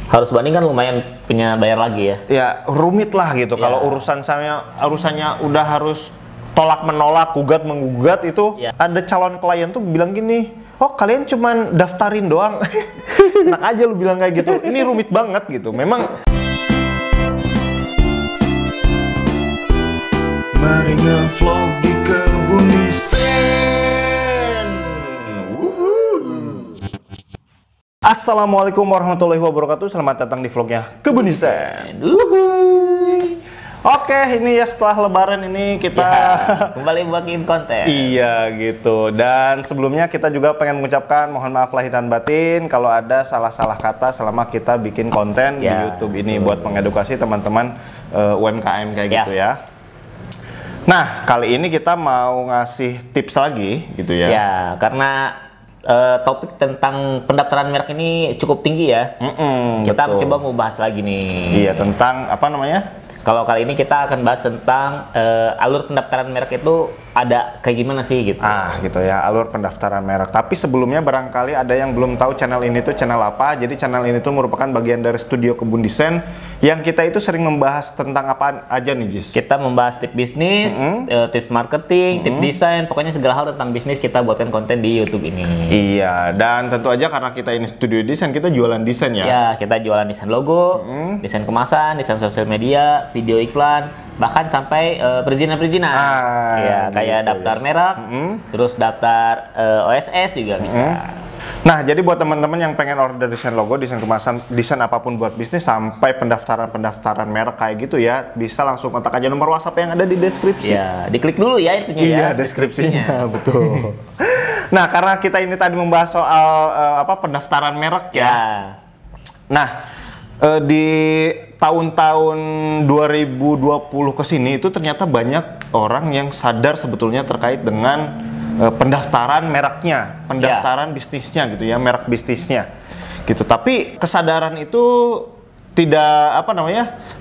Harus banding kan lumayan punya bayar lagi ya. Ya rumit lah gitu. Ya. Kalau urusannya udah harus tolak menolak, gugat menggugat itu. Ya. Ada calon klien tuh bilang gini, oh kalian cuman daftarin doang. Enak aja lu bilang kayak gitu. Ini rumit banget gitu. Memang. Mari nge-vlog di Kebun Desain. Assalamualaikum warahmatullahi wabarakatuh. Selamat datang di vlognya Kebun Desain. Oke, ini ya setelah Lebaran ini kita kembali bikin konten. Iya gitu. Dan sebelumnya kita juga pengen mengucapkan mohon maaf lahir dan batin kalau ada salah-salah kata selama kita bikin konten di YouTube ini buat mengedukasi teman-teman UMKM kayak gitu ya. Nah, kali ini kita mau ngasih tips lagi gitu ya. Ya, karena topik tentang pendaftaran merek ini cukup tinggi ya. Kita coba mau bahas lagi nih. Iya, tentang apa namanya? Kalau kali ini kita akan bahas tentang alur pendaftaran merek itu ada kayak gimana sih gitu. Gitu ya, alur pendaftaran merek. Tapi sebelumnya barangkali ada yang belum tahu channel ini tuh channel apa. Jadi channel ini tuh merupakan bagian dari studio Kebun Desain yang kita itu sering membahas tentang apa aja nih, Jis? Kita membahas tips bisnis, tips marketing, tips desain, pokoknya segala hal tentang bisnis kita buatkan konten di YouTube ini. Iya, dan tentu aja karena kita ini studio desain, kita jualan desain ya. Ya, kita jualan desain logo, desain kemasan, desain sosial media, video iklan, bahkan sampai perizinan-perizinan. Ya, kayak gitu, daftar merek, terus daftar OSS juga bisa. Nah, jadi buat teman-teman yang pengen order desain logo, desain kemasan, desain apapun buat bisnis sampai pendaftaran merek kayak gitu ya, bisa langsung kontak aja nomor WhatsApp yang ada di deskripsi. Ya, diklik dulu ya itunya ya. Iya, deskripsinya betul. Nah, karena kita ini tadi membahas soal pendaftaran merek ya. Nah, di tahun-tahun 2020 ke sini itu ternyata banyak orang yang sadar sebetulnya terkait dengan pendaftaran mereknya, pendaftaran bisnisnya gitu ya, merek bisnisnya gitu. Tapi kesadaran itu tidak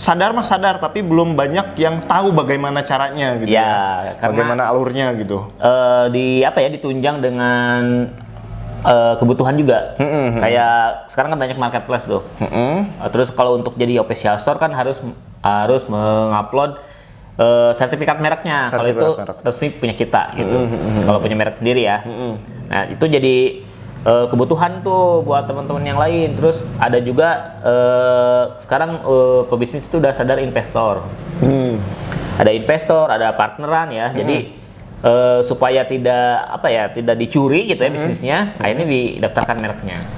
sadar mah sadar, tapi belum banyak yang tahu bagaimana caranya gitu ya, bagaimana alurnya gitu. Ditunjang dengan kebutuhan juga. Kayak sekarang kan banyak marketplace tuh. Terus kalau untuk jadi official store kan harus mengupload sertifikat mereknya. Kalau itu resmi punya kita gitu. Kalau punya merek sendiri ya. Nah, itu jadi kebutuhan tuh buat teman-teman yang lain. Terus ada juga sekarang pebisnis itu udah sadar investor. Ada investor, ada partneran ya. Jadi supaya tidak dicuri gitu ya bisnisnya, akhirnya didaftarkan mereknya.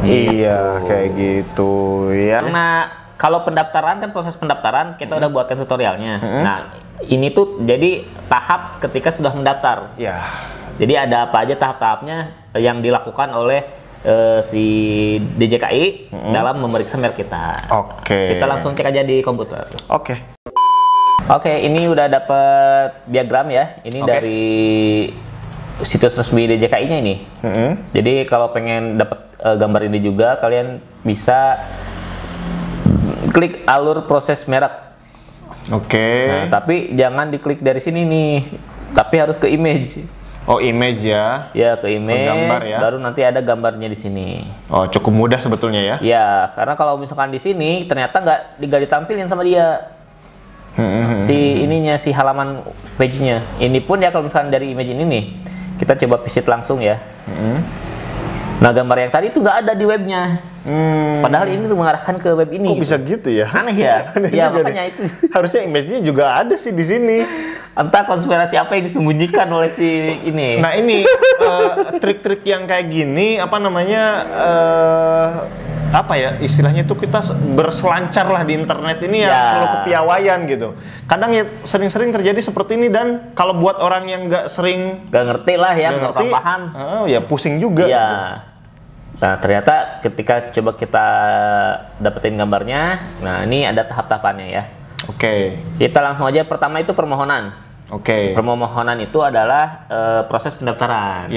Iya, kayak gitu ya. Karena kalau pendaftaran kan proses pendaftaran kita udah buatkan tutorialnya. Nah, ini tuh jadi tahap ketika sudah mendaftar. Ya. Jadi ada apa aja tahap-tahapnya yang dilakukan oleh si DJKI dalam memeriksa merek kita. Oke. Kita langsung cek aja di komputer. Oke, ini udah dapet diagram ya. Ini dari situs resmi DJKI-nya ini. Jadi kalau pengen dapat gambar ini juga, kalian bisa klik alur proses merek. Nah, tapi jangan diklik dari sini nih, tapi harus ke image. Oh, image ya? Ya, ke image. Gambar ya? Baru nanti ada gambarnya di sini. Oh, cukup mudah sebetulnya ya? Ya, karena kalau misalkan di sini ternyata nggak ditampilin sama dia. Si halaman page-nya. Ini pun ya kalau misalkan dari image ini nih, kita coba visit langsung ya. Nah, gambar yang tadi itu nggak ada di webnya. Padahal ini tuh mengarahkan ke web ini. Kok bisa gitu ya? Aneh ya? Ya makanya itu. Harusnya image-nya juga ada sih di sini. Entah konspirasi apa yang disembunyikan oleh si ini. Nah, ini trik-trik yang kayak gini istilahnya itu kita berselancar lah di internet ini ya, perlu kepiawaian gitu. Kadang ya sering-sering terjadi seperti ini, dan kalau buat orang yang nggak ngerti lah ya, nggak paham, ya pusing juga. Ya. Gitu. Nah, ternyata ketika coba kita dapetin gambarnya, nah ini ada tahap-tahapannya ya. Kita langsung aja, pertama itu permohonan. Permohonan itu adalah proses pendaftaran.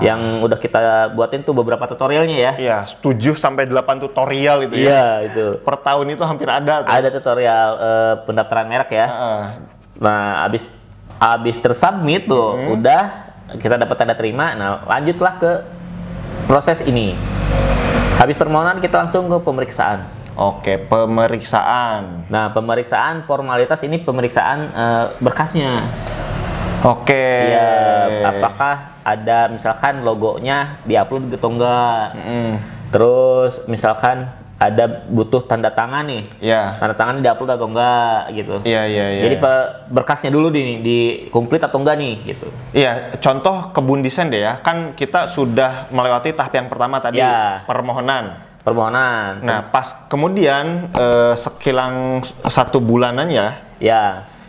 Yang udah kita buatin tuh beberapa tutorialnya ya. Iya, 7 sampai 8 tutorial itu ya. Iya, itu. Per tahun itu hampir ada tuh. Ada tutorial pendaftaran merek ya. Nah, abis tersubmit tuh, udah kita dapat tanda terima. Nah, lanjutlah ke proses ini. Habis permohonan kita langsung ke pemeriksaan. Oke, pemeriksaan. Nah, pemeriksaan formalitas ini pemeriksaan berkasnya. Oke. Ya, apakah ada misalkan logonya diupload atau enggak? Terus misalkan ada butuh tanda tangan nih. Iya. Tanda tangan diupload atau enggak gitu. Iya. Jadi berkasnya dulu di komplit atau enggak nih gitu. Iya, contoh kebun desain deh ya. Kan kita sudah melewati tahap yang pertama tadi, permohonan. Nah, pas kemudian sekilang 1 bulanan ya,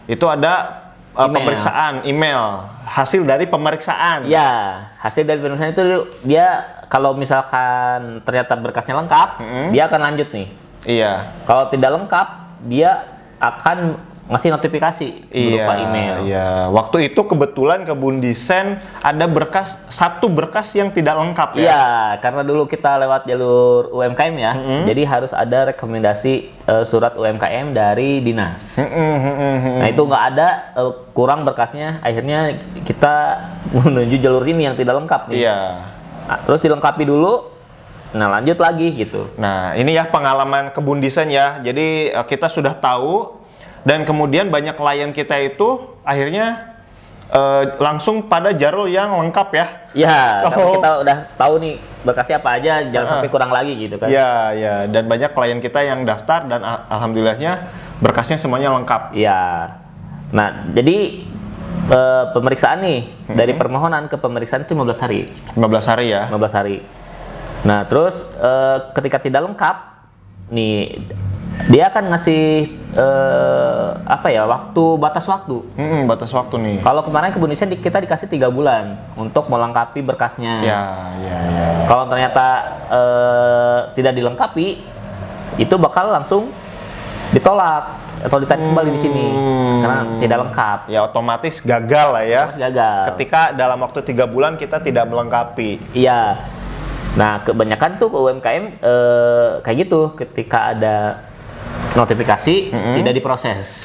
itu ada pemeriksaan email, hasil dari pemeriksaan. Ya, hasil dari pemeriksaan itu dia kalau misalkan ternyata berkasnya lengkap, dia akan lanjut nih. Iya. Kalau tidak lengkap, dia akan ngasih notifikasi berupa email. Iya. Waktu itu kebetulan kebun desain ada satu berkas yang tidak lengkap ya. Iya, karena dulu kita lewat jalur UMKM ya, jadi harus ada rekomendasi surat UMKM dari dinas. Nah itu nggak ada, kurang berkasnya, akhirnya kita menuju jalur ini yang tidak lengkap nih. Iya. Nah, terus dilengkapi dulu, nah lanjut lagi gitu. Nah ini ya pengalaman kebun desain ya, jadi kita sudah tahu. Dan kemudian banyak klien kita itu akhirnya langsung pada jalur yang lengkap ya. Iya, karena kita udah tahu nih berkasnya apa aja, jangan sampai kurang lagi gitu kan. Iya. Dan banyak klien kita yang daftar dan alhamdulillahnya berkasnya semuanya lengkap. Iya. Nah, jadi pemeriksaan nih dari permohonan ke pemeriksaan itu 15 hari. 15 hari ya. 15 hari. Nah, terus ketika tidak lengkap nih dia akan ngasih batas waktu. Batas waktu nih. Kalau kemarin kebun desain kita dikasih 3 bulan untuk melengkapi berkasnya. Ya. Kalau ternyata tidak dilengkapi, itu bakal langsung ditolak atau ditarik kembali di sini karena tidak lengkap. Ya otomatis gagal lah ya. Otomatis gagal. Ketika dalam waktu 3 bulan kita tidak melengkapi. Iya. Nah kebanyakan tuh UMKM kayak gitu, ketika ada notifikasi tidak diproses.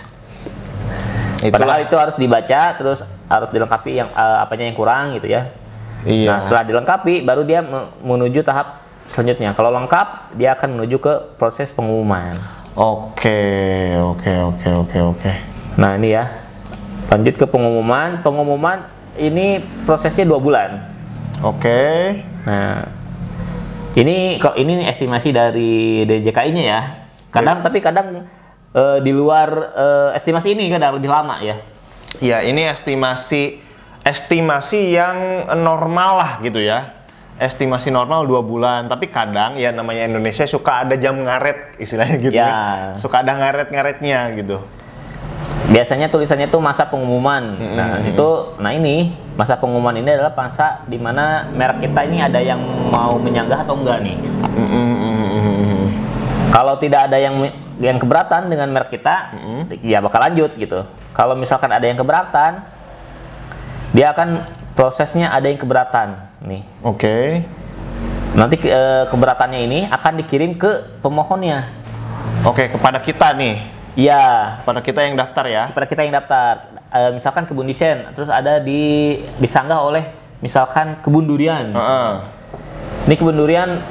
Padahal itu harus dibaca, terus harus dilengkapi yang apanya yang kurang gitu ya. Iya. Nah setelah dilengkapi baru dia menuju tahap selanjutnya. Kalau lengkap dia akan menuju ke proses pengumuman. Oke. Nah ini ya, lanjut ke pengumuman. Pengumuman ini prosesnya 2 bulan. Oke. Nah ini estimasi dari DJKI-nya ya. Tapi kadang di luar estimasi ini kadang lebih lama ya. Ya, ini estimasi yang normal lah gitu ya. Estimasi normal 2 bulan, tapi kadang ya namanya Indonesia suka ada jam ngaret istilahnya gitu ya. Suka ada ngaret-ngaretnya gitu. Biasanya tulisannya tuh masa pengumuman. Ini masa pengumuman ini adalah masa di mana merek kita ini ada yang mau menyanggah atau enggak nih. Kalau tidak ada yang keberatan dengan merek kita, ya bakal lanjut gitu. Kalau misalkan ada yang keberatan, dia akan prosesnya ada yang keberatan nih. Oke. Nanti keberatannya ini akan dikirim ke pemohonnya. Oke, kepada kita nih. Iya. Pada kita yang daftar ya. Kepada kita yang daftar. Misalkan kebun desain, terus ada disanggah oleh misalkan kebun durian. Ini kebun durian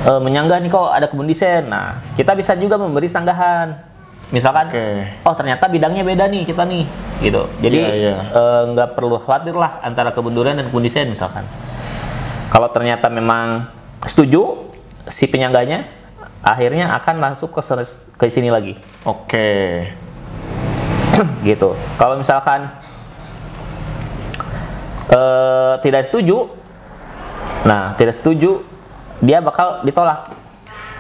menyanggah nih kok ada kebun desain. Nah, kita bisa juga memberi sanggahan. Misalkan, oh ternyata bidangnya beda nih kita nih, gitu. Jadi nggak perlu khawatir lah antara kebun durian dan kebun desain misalkan. Kalau ternyata memang setuju si penyanggahnya, akhirnya akan masuk ke sini lagi. Oke. Gitu. Kalau misalkan tidak setuju, dia bakal ditolak.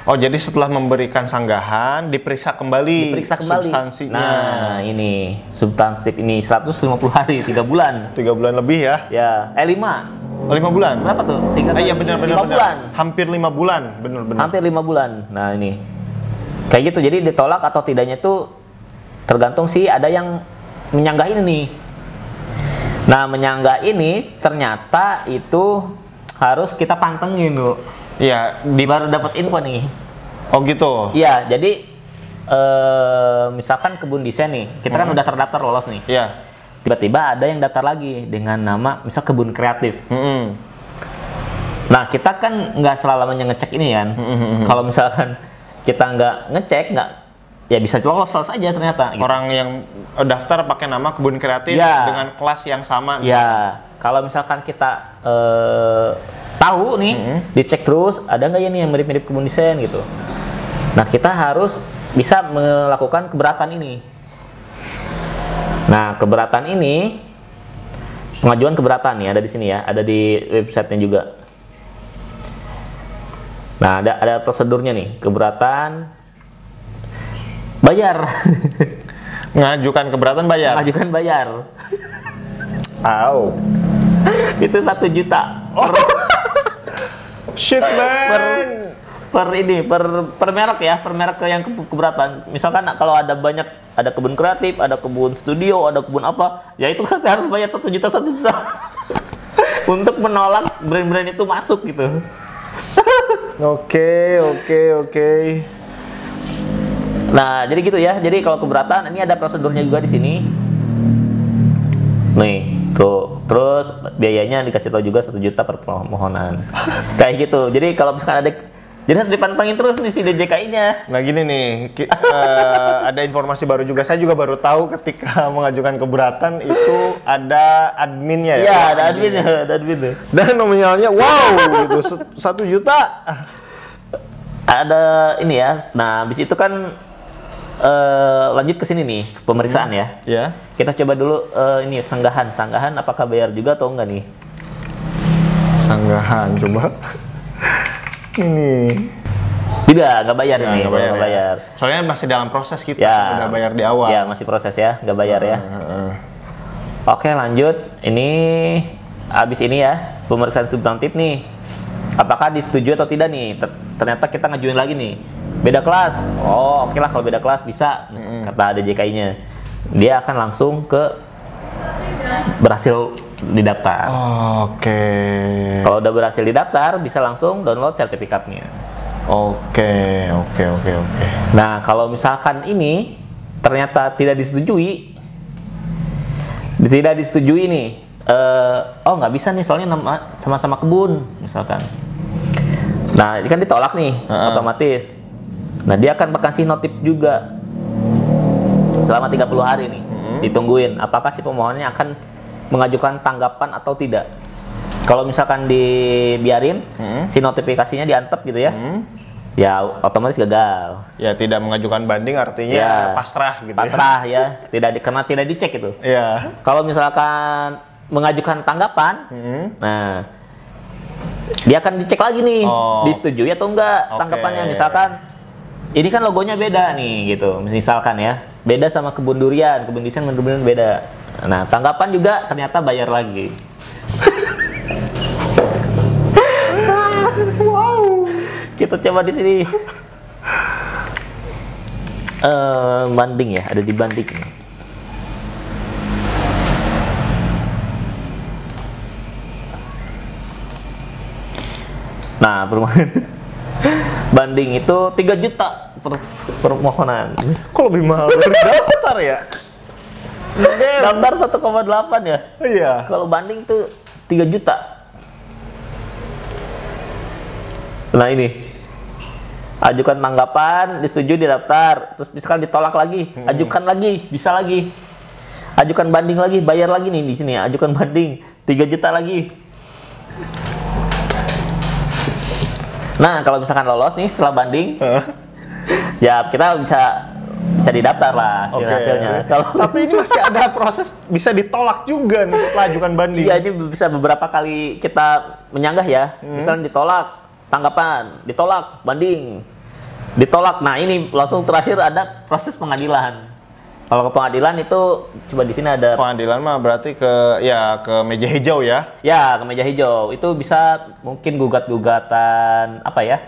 Oh, jadi setelah memberikan sanggahan, diperiksa kembali substansinya. Nah, ini substansi ini 150 hari, 3 bulan. 3 bulan lebih ya? Ya, 5. 5 bulan? Berapa tuh? 3 iya benar. bulan. Hampir 5 bulan, benar. Hampir 5 bulan. Nah, ini. Kayak gitu, jadi ditolak atau tidaknya tuh tergantung sih ada yang menyanggah ini nih. Nah, menyanggah ini ternyata itu harus kita pantengin dulu. Iya, baru dapat info nih. Oh gitu. Iya, jadi misalkan kebun desain nih, kita kan udah terdaftar lolos nih. Iya. Tiba-tiba ada yang daftar lagi dengan nama misal kebun kreatif. Nah, kita kan nggak selamanya ngecek ini kan. Kalau misalkan kita nggak ngecek, nggak ya bisa lolos aja ternyata. Gitu. Orang yang daftar pakai nama kebun kreatif dengan kelas yang sama. Ya, kalau misalkan kita tahu nih, dicek terus ada nggak ya nih yang mirip-mirip kebun desain gitu. Nah, kita harus bisa melakukan keberatan ini. Nah, keberatan ini, pengajuan keberatan nih ada di sini ya, ada di websitenya juga. Nah, ada prosedurnya nih, keberatan bayar. Ngajukan keberatan bayar. Mengajukan bayar. Au. Itu 1 juta. Shit man. Per merek ya, per merek yang keberatan. Misalkan kalau ada banyak, ada kebun kreatif, ada kebun studio, ada kebun apa, ya itu kan harus bayar 1 juta untuk menolak brand-brand itu masuk gitu. Oke. Nah, jadi gitu ya. Jadi kalau keberatan ini ada prosedurnya juga di sini. Nih, tuh. Terus biayanya dikasih tahu juga 1 juta per permohonan. Kayak gitu. Jadi kalau misalkan ada, jadi harus dipantengin terus nih si DJKI-nya. Nah gini nih, ada informasi baru juga. Saya juga baru tahu ketika mengajukan keberatan itu ada adminnya ya. Iya, ada adminnya. Dan nominalnya wow gitu 1 juta. Ada ini ya. Nah, habis itu kan lanjut ke sini nih pemeriksaan ya. Ya. Kita coba dulu ini sanggahan apakah bayar juga atau enggak nih? Sanggahan coba. Ini nggak bayar ini, nggak bayar. Soalnya masih dalam proses kita, ya, udah bayar di awal. Ya, masih proses ya, nggak bayar ya. Oke, lanjut. Ini habis ini ya, pemeriksaan substantif nih. Apakah disetujui atau tidak nih? Ternyata kita ngajuin lagi nih. Beda kelas. Oh, oke lah kalau beda kelas bisa, kata DJKI-nya. Dia akan langsung ke berhasil didaftar. Oke. Kalau udah berhasil didaftar, bisa langsung download sertifikatnya. Oke. Nah, kalau misalkan ini ternyata tidak disetujui nih, nggak bisa nih soalnya sama-sama kebun, misalkan. Nah, ini kan ditolak nih, otomatis. Nah, dia akan kasih notif juga selama 30 hari nih, ditungguin apakah si pemohonnya akan mengajukan tanggapan atau tidak. Kalau misalkan dibiarin, si notifikasinya diantep gitu ya, ya otomatis gagal. Ya tidak mengajukan banding artinya ya, pasrah gitu. Pasrah ya, karena tidak dicek itu. Ya. Kalau misalkan mengajukan tanggapan, nah dia akan dicek lagi nih, disetujui atau enggak tanggapannya. Misalkan ini kan logonya beda nih gitu, misalkan ya, beda sama kebun durian, kebun desain bener-bener beda. Nah, tanggapan juga ternyata bayar lagi. Wow. Kita coba di sini. Banding ya, ada di banding. Nah, banding itu 3 juta per permohonan. Kok lebih mahal dari daftar ya? Daftar 1,8 ya? Iya. Kalau banding itu 3 juta. Nah ini, ajukan tanggapan, disetujui, didaftar, terus misalkan ditolak lagi, ajukan lagi, bisa lagi, ajukan banding lagi, bayar lagi nih di sini, ajukan banding 3 juta lagi. Nah kalau misalkan lolos nih setelah banding, ya kita bisa didaftar lah hasilnya. Tapi ini masih ada proses bisa ditolak juga nih setelah ajukan banding. Iya, ini bisa beberapa kali kita menyanggah ya. Misalnya ditolak tanggapan, ditolak banding, ditolak. Nah ini langsung terakhir ada proses pengadilan. Kalau ke pengadilan itu coba di sini ada. Pengadilan mah berarti ke meja hijau ya? Ya, ke meja hijau. Itu bisa mungkin gugatan apa ya?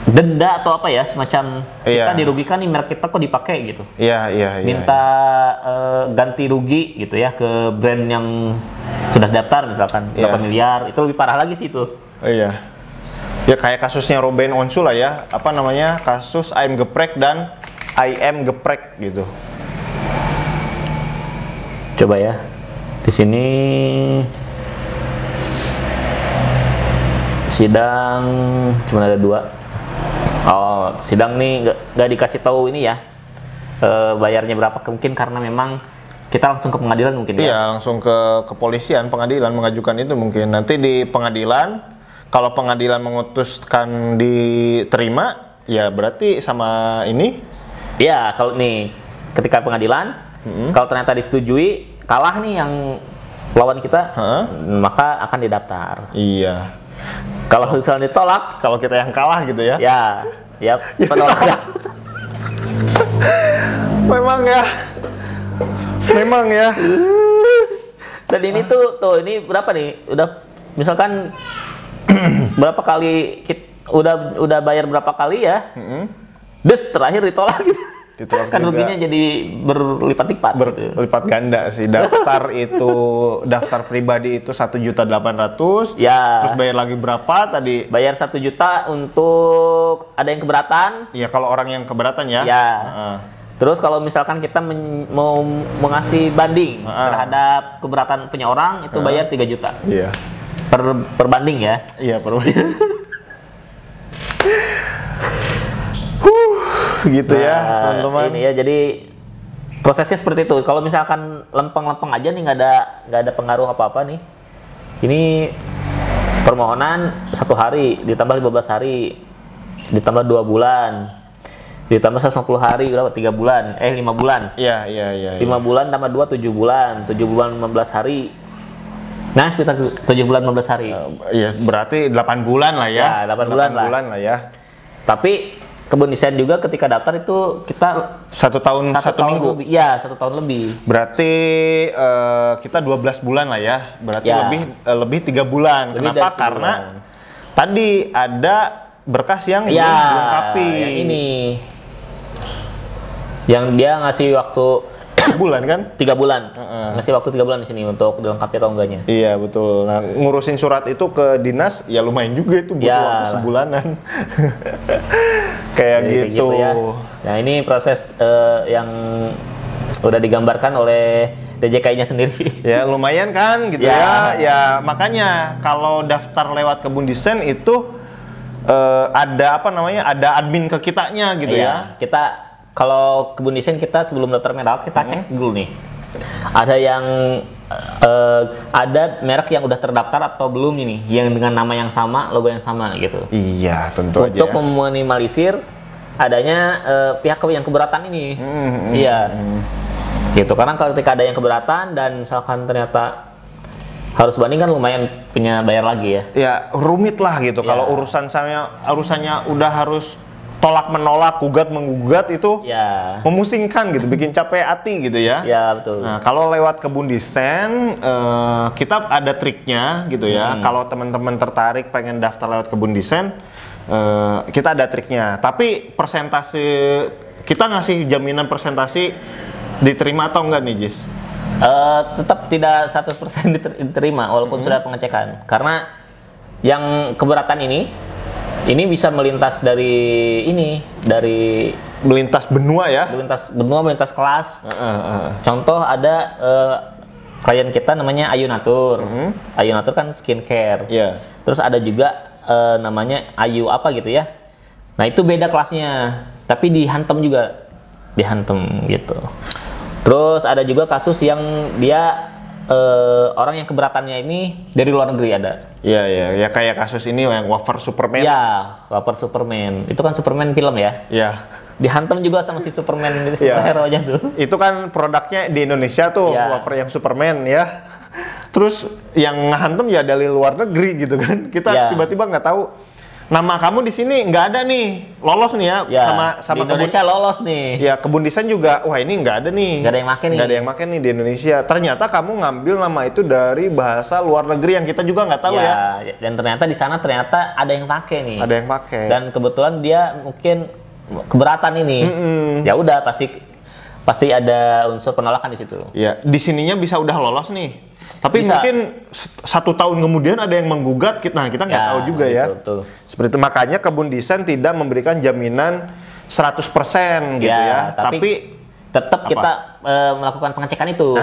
Denda atau apa ya, semacam kita dirugikan nih, merek kita kok dipakai gitu. Iya. Minta ganti rugi gitu ya ke brand yang sudah daftar misalkan berapa miliar, itu lebih parah lagi sih itu. Iya. Ya kayak kasusnya Robin Onsu lah ya, apa namanya, kasus ayam geprek dan ayam geprek gitu. Coba ya, di sini sidang cuma ada 2. Oh, sidang nih nggak dikasih tahu ini ya, bayarnya berapa, mungkin karena memang kita langsung ke pengadilan mungkin ya? Iya, langsung ke kepolisian, pengadilan mengajukan itu mungkin. Nanti di pengadilan, kalau pengadilan mengutuskan diterima, ya berarti sama ini? Iya, kalau nih ketika pengadilan, kalau ternyata disetujui, kalah nih yang lawan kita, maka akan didaftar. Iya. Kalau misalnya ditolak, Kalau kita yang kalah gitu ya? ya penolakan. Memang ya. Dan ini tuh ini berapa nih? Udah misalkan berapa kali udah bayar berapa kali ya? Des terakhir ditolak gitu. Kan ruginya jadi berlipat-lipat. Berlipat ganda sih. Daftar pribadi itu 1.800.000. Ya. Terus bayar lagi berapa tadi? Bayar 1 juta untuk ada yang keberatan. Iya, kalau orang yang keberatan ya. Ya. Terus kalau misalkan kita mau mengasih banding terhadap keberatan punya orang, itu bayar 3 juta. Iya. Per banding ya. Iya, per banding. Gitu ya, teman-teman. Ini ya, jadi prosesnya seperti itu. Kalau misalkan lempeng-lempeng aja nih, nggak ada pengaruh apa-apa nih. Ini permohonan 1 hari ditambah 15 hari ditambah 2 bulan ditambah 150 hari berapa? 3 bulan 5 bulan. Iya. 5 bulan tambah 2 7 bulan 7 bulan 15 hari. Nah, sekitar 7 bulan 15 hari. Iya, berarti 8 bulan lah ya. Ya, 8 bulan lah ya. Tapi kebun desain juga ketika daftar itu kita 1 tahun 1 minggu. Iya, 1 tahun lebih. Berarti kita 12 bulan lah ya. Berarti Ya. lebih 3 bulan. Lebih Kenapa? dari 3 Karena bulan. tadi ada berkas yang belum Ya, dilengkapi. yang ini. Yang dia ngasih waktu bulan kan? 3 bulan. Ngasih waktu 3 bulan di sini untuk dilengkapi atau enggaknya. Iya, betul. Nah, ngurusin surat itu ke dinas ya lumayan juga itu butuh Ya. waktu sebulanan. Kayak gitu. Ya. Nah, ini proses yang udah digambarkan oleh DJKI-nya sendiri. Ya, lumayan kan gitu ya. Ya, makanya kalau daftar lewat kebun desain itu ada apa namanya? Ada admin ke kitanya gitu ya. Kita kalau kebun desain kita sebelum daftar merek kita cek dulu nih. Ada yang ada merek yang udah terdaftar atau belum ini, yang dengan nama yang sama, logo yang sama gitu. Iya, tentu aja. Untuk meminimalisir adanya pihak yang keberatan ini. Iya. Gitu. Karena kalau ketika ada yang keberatan dan misalkan ternyata harus banding kan lumayan punya bayar lagi ya. Ya, rumit lah gitu. Ya. Kalau urusannya udah harus tolak menolak, gugat menggugat itu Ya. memusingkan gitu, bikin capek hati gitu ya. Ya, betul. Nah, kalau lewat kebun desain kita ada triknya gitu ya. Kalau teman-teman tertarik pengen daftar lewat kebun desain, kita ada triknya. Tapi persentase kita ngasih jaminan persentase diterima atau enggak nih, Jis? Tetap tidak 100% diterima walaupun sudah pengecekan. Karena yang keberatan ini bisa melintas dari Melintas benua ya. melintas kelas. Contoh ada klien kita namanya Ayu Natur. Ayu Natur kan skincare. Iya. Terus ada juga namanya Ayu apa gitu ya. Nah, itu beda kelasnya, tapi dihantam gitu. Terus ada juga kasus yang dia orang yang keberatannya ini dari luar negeri ada. Iya, ya kayak kasus ini yang wafer Superman. Ya, wafer Superman. Itu kan Superman film ya. Iya. Dihantam juga sama si Superman ini, superhero-nya tuh. Itu kan produknya di Indonesia tuh, wafer yang Superman ya. Terus yang ngehantem ya dari luar negeri gitu kan. Kita tiba-tiba nggak tahu nama kamu di sini nggak ada nih, lolos nih ya, sama di Indonesia lolos nih. Ya, kebun desain juga, wah ini nggak ada nih. Nggak ada yang make nih. Nggak ada yang make nih di Indonesia. Ternyata kamu ngambil nama itu dari bahasa luar negeri yang kita juga nggak tahu ya. Dan ternyata di sana ada yang pakai nih. Ada yang pakai. Dan kebetulan dia mungkin keberatan ini. Ya udah pasti ada unsur penolakan di situ. Ya, di sininya bisa udah lolos nih. Tapi Bisa. mungkin 1 tahun kemudian ada yang menggugat, kita nggak tahu juga ya. Betul. Seperti itu, makanya kebun desain tidak memberikan jaminan 100% gitu ya. Tapi tetap kita melakukan pengecekan itu.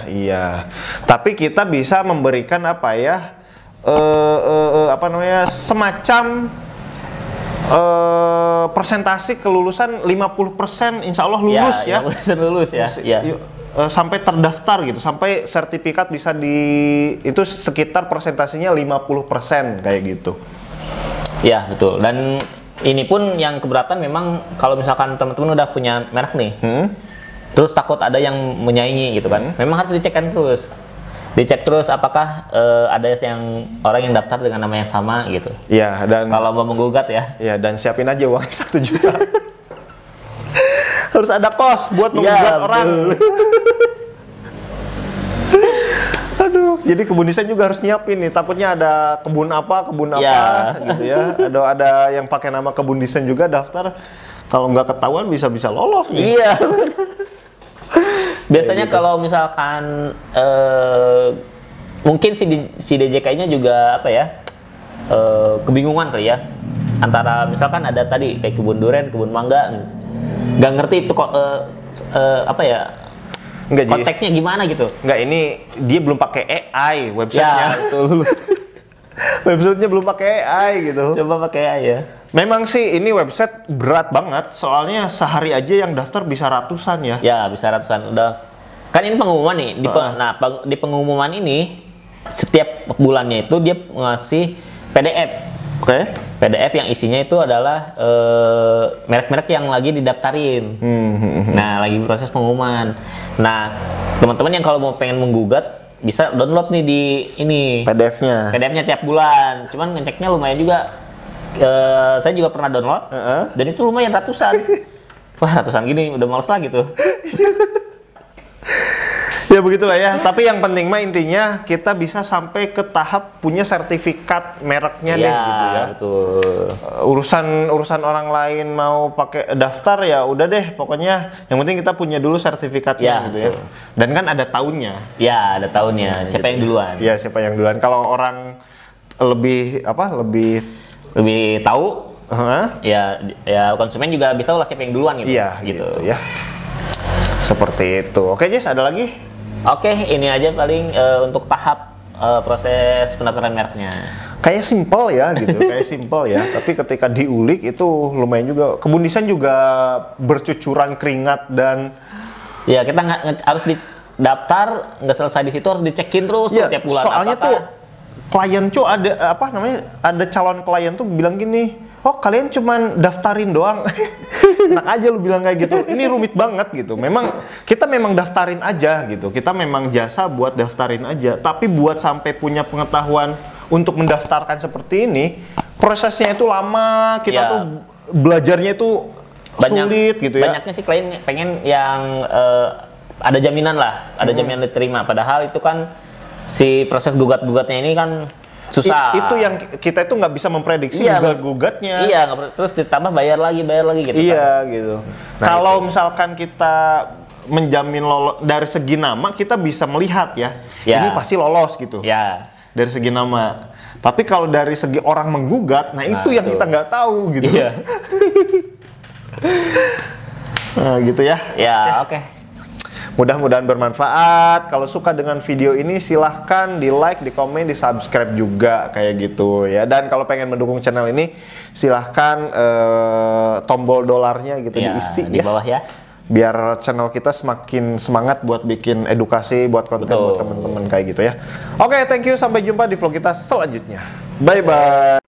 Iya. Tapi kita bisa memberikan apa ya? Semacam persentase kelulusan 50% insya Allah lulus ya. 50% lulus ya. Ya. Sampai terdaftar gitu, sampai sertifikat bisa itu sekitar persentasenya 50% kayak gitu. Ya, betul. Dan ini pun yang keberatan memang kalau misalkan teman-teman udah punya merek nih. Terus takut ada yang menyaingi gitu kan. Memang harus dicekkan terus. Dicek terus apakah ada yang orang yang daftar dengan nama yang sama gitu. Iya, dan kalau mau menggugat ya. Iya, dan siapin aja uang 1 juta. Harus ada kos buat menggugat orang. Aduh, jadi kebun desain juga harus nyiapin nih. Takutnya ada kebun apa gitu ya. Ada yang pakai nama kebun desain juga daftar. Kalau nggak ketahuan bisa lolos nih. Iya. Biasanya gitu. Kalau misalkan mungkin si DJK-nya juga apa ya kebingungan kali ya antara misalkan ada tadi kayak kebun durian, kebun mangga, nggak ngerti itu kok apa ya konteksnya gimana gitu. Nggak, ini dia belum pakai AI websitenya. Ya, betul. Websitenya belum pakai AI gitu. Coba pakai AI ya. Memang sih ini website berat banget, soalnya sehari aja yang daftar bisa ratusan ya. Ya, bisa ratusan. Udah. Kan ini pengumuman nih. Di pengumuman ini setiap bulannya itu dia ngasih PDF. Oke. PDF yang isinya itu adalah merek-merek yang lagi didaftarin. Nah, lagi proses pengumuman. Nah, teman-teman yang kalau mau pengen menggugat bisa download nih di ini PDF-nya. PDF-nya tiap bulan. Cuman ngeceknya lumayan juga. Saya juga pernah download dan itu lumayan ratusan. Wah, ratusan gini udah males lagi tuh. Ya begitulah ya. Tapi yang penting mah intinya kita bisa sampai ke tahap punya sertifikat mereknya deh gitu ya. Betul. Urusan orang lain mau pakai daftar ya udah deh, pokoknya yang penting kita punya dulu sertifikatnya gitu betul. ya. Dan kan ada tahunnya. Ya, ada tahunnya. Siapa yang duluan? Ya, siapa yang duluan. Kalau orang lebih tahu, ya konsumen juga bisa tahu lah siapa yang duluan gitu. Iya, gitu ya. Seperti itu. Oke, Jess, ada lagi? Oke, ini aja paling untuk tahap proses pendaftaran mereknya. Kayak simpel ya gitu, kayak simpel ya. Tapi ketika diulik itu lumayan juga. Kebun desain juga bercucuran keringat dan ya kita harus daftar, nggak selesai di situ harus dicekin terus ya, tiap bulan. Soalnya tuh klien ada calon klien tuh bilang gini, oh kalian cuman daftarin doang. Enak aja lu bilang kayak gitu. Ini rumit banget gitu. Kita memang daftarin aja gitu. Kita memang jasa buat daftarin aja. Tapi buat sampai punya pengetahuan untuk mendaftarkan seperti ini, prosesnya itu lama. Kita tuh belajarnya itu sulit gitu ya. Banyaknya sih klien pengen yang ada jaminan lah, ada jaminan diterima. Padahal itu kan si proses gugat-gugatnya ini kan susah. Itu yang kita itu nggak bisa memprediksi gugat-gugatnya. Iya, terus ditambah bayar lagi gitu. Iya kan. Gitu. Nah, kalau misalkan kita menjamin lolos dari segi nama, kita bisa melihat ya, ini pasti lolos gitu. Ya. Dari segi nama. Tapi kalau dari segi orang menggugat, nah itu yang kita nggak tahu gitu. Iya. Nah, gitu ya. Ya, oke. Mudah-mudahan bermanfaat. Kalau suka dengan video ini silahkan di like, di komen, di subscribe juga kayak gitu ya. Dan kalau pengen mendukung channel ini silahkan tombol dolarnya gitu diisi di bawah ya. Biar channel kita semakin semangat buat bikin edukasi, buat konten buat temen-temen kayak gitu ya. Oke, thank you. Sampai jumpa di vlog kita selanjutnya. Bye-bye.